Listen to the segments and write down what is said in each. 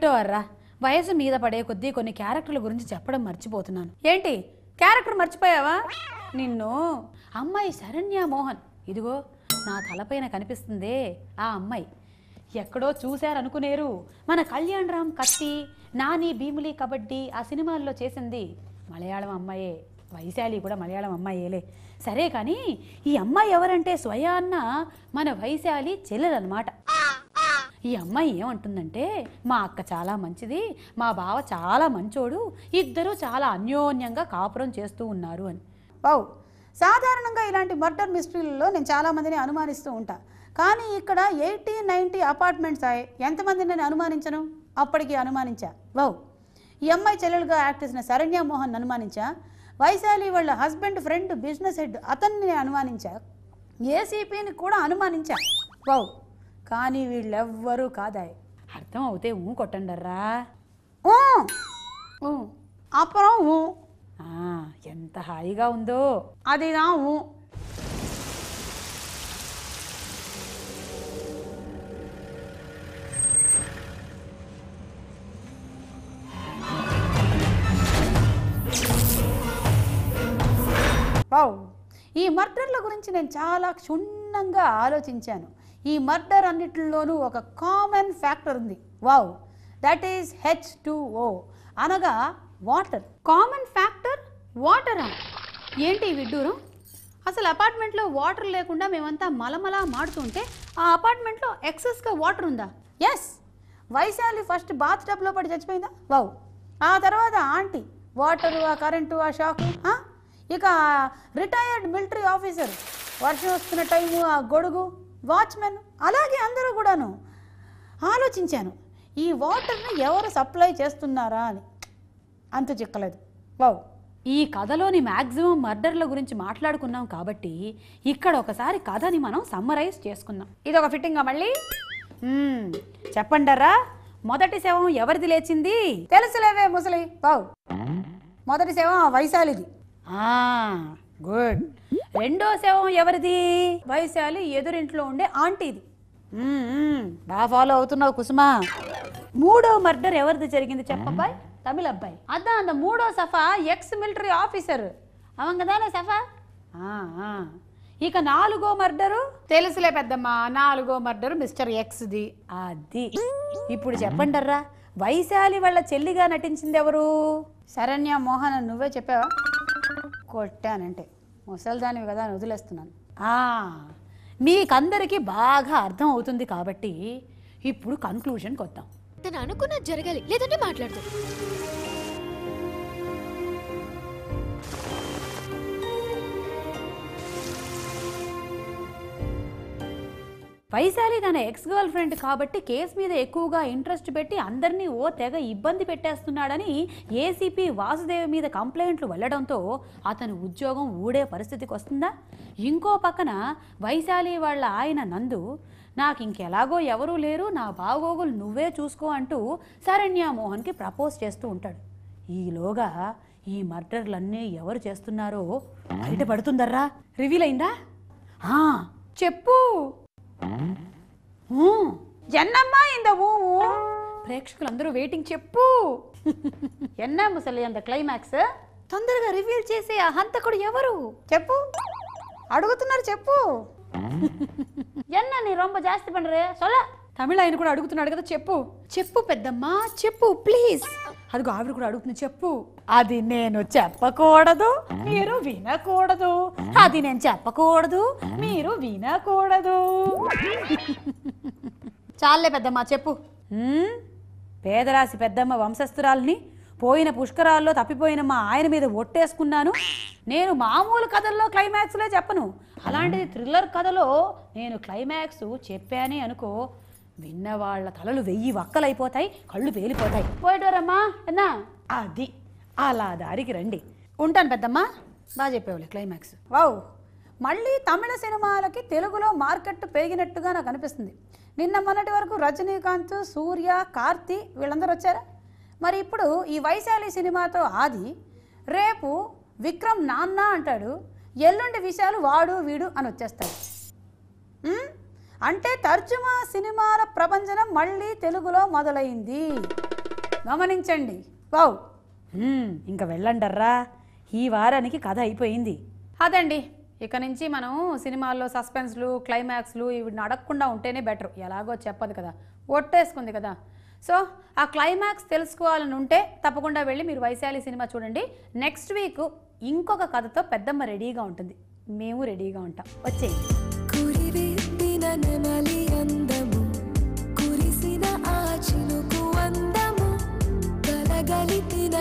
ఏమిటో అర్రా, వయసు మీద పడే కొద్దీ కొన్ని క్యారెక్టర్ల గురించి చెప్పడం మర్చిపోతున్నాను. ఏంటి క్యారెక్టర్ మర్చిపోయావా? నిన్ను అమ్మాయి శరణ్య మోహన్, ఇదిగో నా తలపైన కనిపిస్తుందే ఆ అమ్మాయి. ఎక్కడో చూశారనుకునేరు. మన కళ్యాణ్ రామ్ కత్తి, నాని భీములి కబడ్డీ ఆ సినిమాల్లో చేసింది మలయాళం అమ్మాయే. వైశాలి కూడా మలయాళం అమ్మాయేలే. సరే కానీ ఈ అమ్మాయి ఎవరంటే స్వయాన్న మన వైశాలి చెల్లెలన్నమాట. ఈ అమ్మాయి ఏమంటుందంటే, మా అక్క చాలా మంచిది, మా బావ చాలా మంచోడు, ఇద్దరూ చాలా అన్యోన్యంగా కాపురం చేస్తూ ఉన్నారు అని. వావ్, సాధారణంగా ఇలాంటి మర్డర్ మిస్టరీలలో నేను చాలామందిని అనుమానిస్తూ ఉంటా. కానీ ఇక్కడ 80-90 అపార్ట్మెంట్స్ అయ్యి ఎంతమందిని నేను అనుమానించను? అప్పటికి అనుమానించా. వావ్, ఈ అమ్మాయి చెల్లెలుగా యాక్ట్ చేసిన శరణ్య మోహన్ అనుమానించా. వైశాలి వాళ్ళ హస్బెండ్ ఫ్రెండ్ బిజినెస్ హెడ్ అతన్ని నేను అనుమానించా. ఏసీపీని కూడా అనుమానించా. వావ్, కానీ వీళ్ళెవ్వరూ కాదాయి. అర్థం అవుతే కొట్టండర్రా. అப்புறம் ఎంత హాయిగా ఉందో అదిదా. వావ్, ఈ మర్డర్ల గురించి నేను చాలా క్షుణ్ణంగా ఆలోచించాను. ఈ మర్డర్ అన్నిటిలోనూ ఒక కామన్ ఫ్యాక్టర్ ఉంది. వావ్, దట్ ఈస్ H2O, అనగా వాటర్. Common factor వాటరా? ఏంటి విడ్డూరం? అసలు అపార్ట్మెంట్లో వాటర్ లేకుండా మేమంతా మలమలా మాడుతుంటే ఆ అపార్ట్మెంట్లో ఎక్సెస్గా వాటర్ ఉందా? ఎస్, వైశాలి ఫస్ట్ బాత్ టబ్లో పడి చచ్చిపోయిందా? వావ్, ఆ తర్వాత ఆంటీ వాటరు, ఆ కరెంటు, ఆ షాకు, ఇక రిటైర్డ్ మిలిటరీ ఆఫీసర్, వర్షం వస్తున్న టైము, ఆ గొడుగు, వాచ్మెన్, అలాగే అందరూ కూడాను. ఆలోచించాను, ఈ వాటర్ని ఎవరు సప్లై చేస్తున్నారా అని. అంత చిక్కలేదు. వావ్, ఈ కథలోని మ్యాక్సిమం మర్డర్ల గురించి మాట్లాడుకున్నాం కాబట్టి ఇక్కడ ఒకసారి కథని మనం సమ్మరైజ్ చేసుకుందాం. ఇదొక ఫిట్టింగా మళ్ళీ చెప్పండరా, మొదటి శవం ఎవరిది లేచింది? తెలుసులేవే ముసలి. వావ్, మొదటి శవం వైశాలిది. గుడ్. రెండో శవం ఎవరిది? వైశాలి ఎదురింట్లో ఉండే ఆంటీది. బాగా ఫాలో అవుతున్నావు కుసుమా. మూడో మర్డర్ ఎవరిది జరిగింది చెప్పబ్బాయి? తమిళ అబ్బాయి. అదా అంత మూడో సఫా ఎక్స్ మిలిటరీ ఆఫీసర్ అవన్ కదానే సఫా. ఇక నాలుగో మర్డరు? తెలుసులే పెద్దమ్మ, నాలుగో మర్డరు మిస్టర్ ఎక్స్ది. అది. ఇప్పుడు చెప్పండర్రా, వైశాలి వాళ్ళ చెల్లిగా నటించింది ఎవరు? శరణ్య మోహన్ అని నువ్వే చెప్పావా? కొట్టానంటే ముసల్దానివి కదా అని వదిలేస్తున్నాను. మీకందరికీ బాగా అర్థం అవుతుంది కాబట్టి ఇప్పుడు కన్క్లూషన్కి వద్దాం. తను అనుకున్నది జరగాలి, లేదంటే మాట్లాడదు. వైశాలి తన ఎక్స్ గర్ల్ ఫ్రెండ్ కాబట్టి కేసు మీద ఎక్కువగా ఇంట్రెస్ట్ పెట్టి అందరినీ ఓ తెగ ఇబ్బంది పెట్టేస్తున్నాడని ఏసీపీ వాసుదేవ్ మీద కంప్లైంట్లు వెళ్ళడంతో అతని ఉద్యోగం ఊడే పరిస్థితికి వస్తుందా? ఇంకో పక్కన వైశాలి వాళ్ళ ఆయన నందు, నాకు ఇంకెలాగో ఎవరూ లేరు, నా బాగోగులు నువ్వే చూసుకో అంటూ శరణ్య మోహన్కి ప్రపోజ్ చేస్తూ ఉంటాడు. ఈలోగా ఈ మర్డర్లన్నీ ఎవరు చేస్తున్నారో బయటపడుతుందర్రా. రివీల్ అయిందా? చెప్పు. ఎన్నమ్మా ఇంద ప్రేక్షకులందరూ వెయిటింగ్. చెప్పు. ఎన్నా ముసలి అంత క్లైమాక్స్ తొందరగా రివీల్ చేసే ఆ హంతకుడు ఎవరు? చెప్పు, అడుగుతున్నారు, చెప్పు. ఎన్నా నీ రొంబ జాస్తి పండ్రే సొల్ల. తమిళ ఆయన కూడా అడుగుతున్నాడు కదా, చెప్పు. చెప్పు పెద్దమ్మా, చెప్పు ప్లీజ్. అదిగో ఆవిడ కూడా అడుగుతుంది, చెప్పు. అది నేను చెప్పకూడదు, మీరు వినకూడదు. అది నేను చెప్పకూడదు, మీరు వినకూడదు. చాలే పెద్దమ్మా, చెప్పు. పేదరాశి పెద్దమ్మ వంశస్థురాల్ని పోయిన పుష్కరాల్లో తప్పిపోయిన మా ఆయన మీద ఒట్టేసుకున్నాను. నేను మామూలు కథల్లో క్లైమాక్స్లే చెప్పను, అలాంటిది థ్రిల్లర్ కథలో నేను క్లైమాక్స్ చెప్పానే అనుకో, విన్నవాళ్ల తలలు 1000 వక్కలైపోతాయి, కళ్ళు పేలిపోతాయి. పోయేటోరమ్మా అన్నా. అది అలా దారికి రండి. ఉంటాను పెద్దమ్మా. బాగా చెప్పేవాళ్ళే క్లైమాక్స్. వావ్, మళ్ళీ తమిళ సినిమాలకి తెలుగులో మార్కెట్ పెరిగినట్టుగా నాకు అనిపిస్తుంది. నిన్న మొన్నటి వరకు రజనీకాంత్, సూర్య, కార్తీ వీళ్ళందరూ వచ్చారా? మరి ఇప్పుడు ఈ వైశాలి సినిమాతో ఆది, రేపు విక్రమ్ నాన్న అంటాడు, ఎల్లుండి విశాలు వాడు వీడు అని వచ్చేస్తాడు. అంటే తర్జుమా సినిమాల ప్రపంచం మళ్ళీ తెలుగులో మొదలైంది. గమనించండి. వావ్. ఇంకా వెళ్ళండర్రా, ఈ వారానికి కథ అయిపోయింది. అదండి, ఇక నుంచి మనం సినిమాల్లో సస్పెన్స్లు క్లైమాక్స్లు ఇవి అడగకుండా ఉంటేనే బెటర్. ఎలాగో చెప్పదు కదా, ఒట్టేసుకుంది కదా. సో ఆ క్లైమాక్స్ తెలుసుకోవాలని ఉంటే తప్పకుండా వెళ్ళి మీరు వైశాలి సినిమా చూడండి. నెక్స్ట్ వీక్ ఇంకొక కథతో పెద్దమ్మ రెడీగా ఉంటుంది, మేము రెడీగా ఉంటాం. వచ్చేయండి.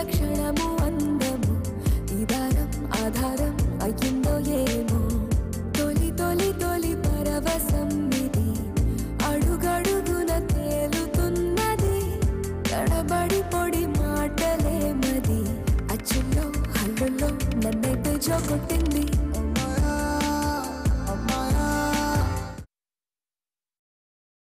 క్షణము అందము నిదానం ఆధారం అయ్యిందో ఏమో తొలి తొలి తొలి పరవశం ఇది అడుగడుగున తేలుతున్నది తడబడి పొడి మాటలే మది అచ్చుల్లో హల్లుల్లో నన్నైతే జోకొట్టింది.